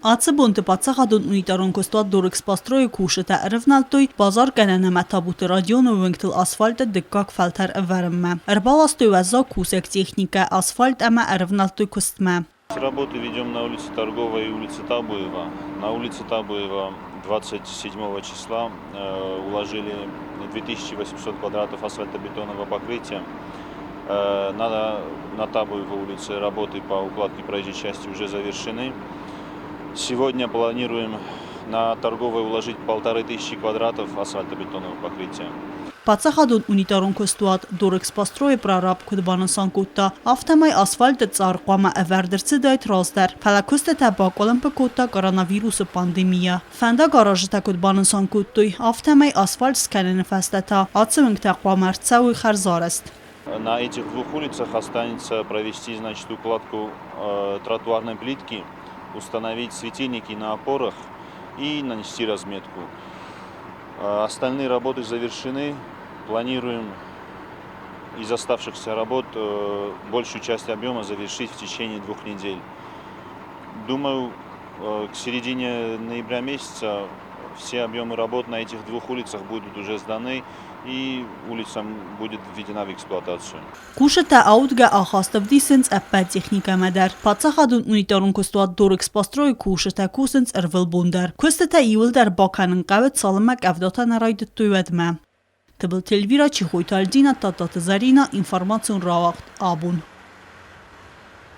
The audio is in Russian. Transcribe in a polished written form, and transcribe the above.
Ացыбոնտը պատսախադուն ունիտարոն կոստուատ դորիքս պաստրոյի կուշըտը ռվնալտոյ բազար կենենեմը թաբուտը ռադիոնը վենքտլ ասֆալտը դկկակ ֆալթար վարմը։ Рбаластוי ваза кусек техника асфальт ама рвналтуй кустме. Работы ведем на улице Торговой и улице Табуева. На улице Табуева 27 числа уложили 2800 квадратов асфальтобетонного покрытия. На Табуева улице работы по укладке проезжей части уже завершены. Сегодня планируем на Торговой уложить 1500 квадратов асфальтобетонного покрытия. Պատսախադուն ունիտարոն կոստուատ դորիքս պաստրոյի պրարապ կդբանն սանկուտտա, ավտամայ ասֆալտը ծարቋմը əvərdırçı dayt razder. Fəlaküstə təbaqolən pəkotda koronavirusu pandemiya. Fəndə qarajı təkudbanın sankuttuy, avtamay асфальт сканені fəstəta, ацывınq təqvamər цəvü xərzarəst. На этих двух улицах останется провести, значит, укладку тротуарной плитки, установить светильники на опорах и нанести разметку. Остальные работы завершены. Планируем из оставшихся работ большую часть объема завершить в течение 2 недель. Думаю, к середине ноября месяца все объемы работ на этих двух улицах будут уже сданы и улицам будет введена в эксплуатацию. Կուշը աուտգա ախաստվդի սենց əppə texnika մədər. Պատսախադուն ունիտարուն կոստուատ դորիքս պաստրոյի կուշը կուսենց ըրվıl բունդər. Көстə իվıldər bakanın qəvət salımək əvdatan əraydı tüvədmə. Tıbıl telvira çixoytaldina tatatı zarina informasyon ravaqt abun.